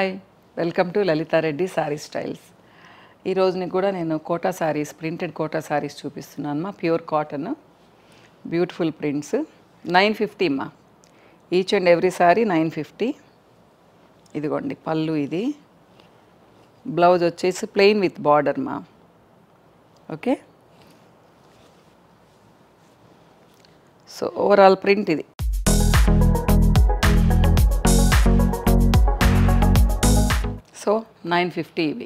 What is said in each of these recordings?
Hi, welcome to Lalitha Reddy sari styles. ఈ రోజుని కూడా నేను కోటా సారీస్, ప్రింటెడ్ కోటా సారీస్ చూపిస్తున్నాను మా. Pure cotton, beautiful prints. 950 మా. Each and every sari 950. ఇదిగోండి పళ్ళు, ఇది బ్లౌజ్ వచ్చేసి ప్లెయిన్ విత్ బార్డర్ మా. ఓకే, సో ఓవరాల్ ప్రింట్ ఇది. సో 950 ఇవి.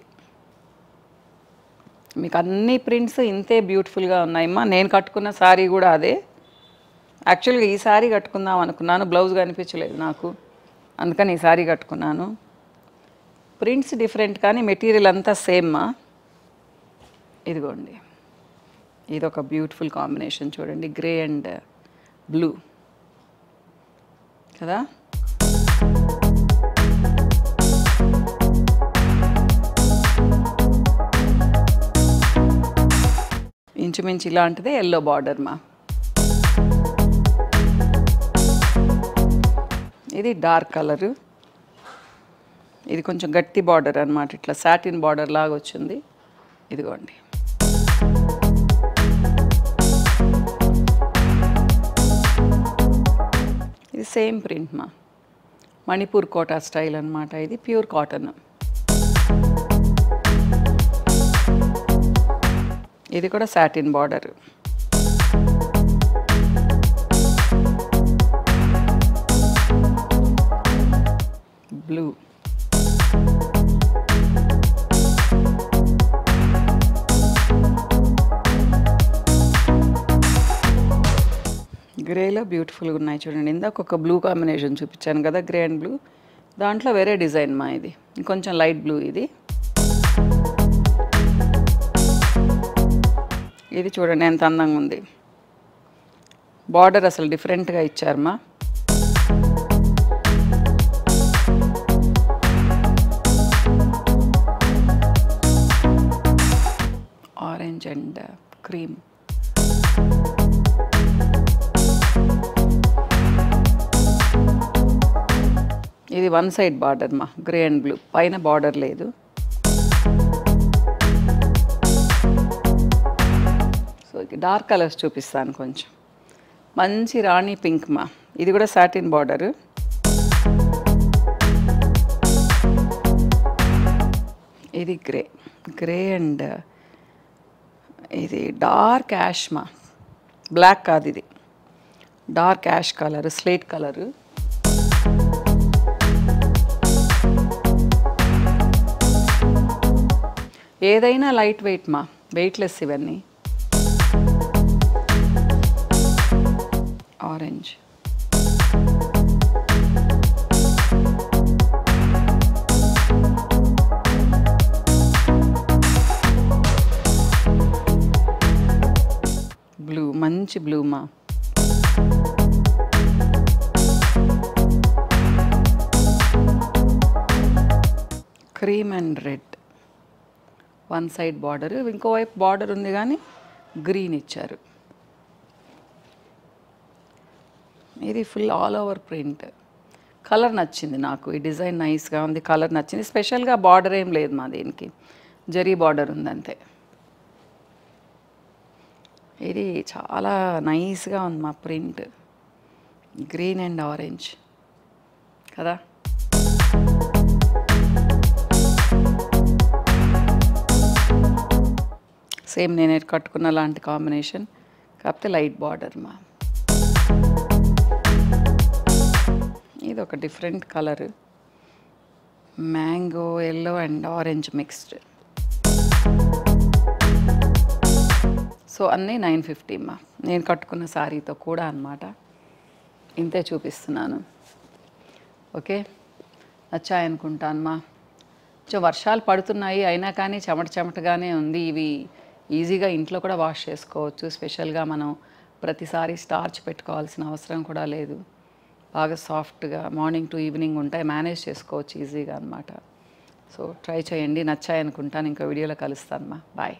మీకు అన్ని ప్రింట్స్ ఇంతే బ్యూటిఫుల్గా ఉన్నాయమ్మా. నేను కట్టుకున్న శారీ కూడా అదే. యాక్చువల్గా ఈ శారీ కట్టుకుందాం అనుకున్నాను, బ్లౌజ్ కనిపించలేదు నాకు, అందుకని ఈ శారీ కట్టుకున్నాను. ప్రింట్స్ డిఫరెంట్ కానీ మెటీరియల్ అంతా సేమ్ మా. ఇదిగోండి, ఇది ఒక బ్యూటిఫుల్ కాంబినేషన్ చూడండి, గ్రే అండ్ బ్లూ కదా. ఇంచుమించు ఇలాంటిదే ఎల్లో బార్డర్ మా. ఇది డార్క్ కలరు, ఇది కొంచెం గట్టి బార్డర్ అన్నమాట, ఇట్లా సాటిన్ బార్డర్ లాగా వచ్చింది. ఇదిగోండి, ఇది సేమ్ ప్రింట్ మా, మణిపూర్ కోటా స్టైల్ అన్నమాట. ఇది ప్యూర్ కాటన్. ఇది కూడా సాటిన్ బార్డర్. బ్లూ, గ్రేలో బ్యూటిఫుల్గా ఉన్నాయి చూడండి. ఇందాక ఒక బ్లూ కాంబినేషన్ చూపించాను కదా, గ్రే అండ్ బ్లూ, దాంట్లో వేరే డిజైన్ మా. ఇది ఇంకొంచెం లైట్ బ్లూ. ఇది చూడండి ఎంత అందంగా ఉంది. బార్డర్ అసలు డిఫరెంట్గా ఇచ్చారు మా. Orange and cream. ఇది వన్ సైడ్ బార్డర్ మా, గ్రే అండ్ బ్లూ, పైన బార్డర్ లేదు. డార్క్ కలర్స్ చూపిస్తాను కొంచెం. మంచి రాణి పింక్ మా, ఇది కూడా సాటిన్ బార్డరు. ఇది గ్రే, గ్రే అండ్ ఇది డార్క్ యాష్ మా, బ్లాక్ కాదు, ఇది dark ash colour, slate colour. ఏదైనా లైట్ వెయిట్ మా, వెయిట్లెస్ ఇవన్నీ. ఆరెంజ్, బ్లూ, మంచి బ్లూ మా. Cream and red, one side border, ఇంకోవైపు బార్డర్ ఉంది కానీ గ్రీన్ ఇచ్చారు. ఇది full all over print. Colour నచ్చింది నాకు, ఈ డిజైన్ నైస్గా ఉంది, కలర్ నచ్చింది. స్పెషల్గా బార్డర్ ఏం లేదు మా, దీనికి జరీ బార్డర్ ఉందంతే. ఇది చాలా నైస్గా ఉంది మా ప్రింట్, గ్రీన్ అండ్ ఆరెంజ్ కదా. సేమ్ నేను కట్టుకున్న లాంటి కాంబినేషన్, కాకపోతే లైట్ బార్డర్ మా. ఇది ఒక different colour, mango yellow and orange mixed. So అన్నీ 950 మా. నేను కట్టుకున్న శారీతో కూడా అన్నమాట, ఇంతే చూపిస్తున్నాను. ఓకే, నచ్చాయనుకుంటాను మా. కొంచెం వర్షాలు పడుతున్నాయి అయినా కానీ చెమటగానే ఉంది. ఇవి ఈజీగా ఇంట్లో కూడా వాష్ చేసుకోవచ్చు. స్పెషల్గా మనం ప్రతిసారి స్టార్చ్ పెట్టుకోవాల్సిన అవసరం కూడా లేదు. బాగా సాఫ్ట్గా మార్నింగ్ టు ఈవినింగ్ ఉంటాయి, మేనేజ్ చేసుకోవచ్చు ఈజీగా అన్నమాట. సో ట్రై చేయండి, నచ్చాయనుకుంటాను. ఇంకో వీడియోలో కలుస్తాను మా. బాయ్.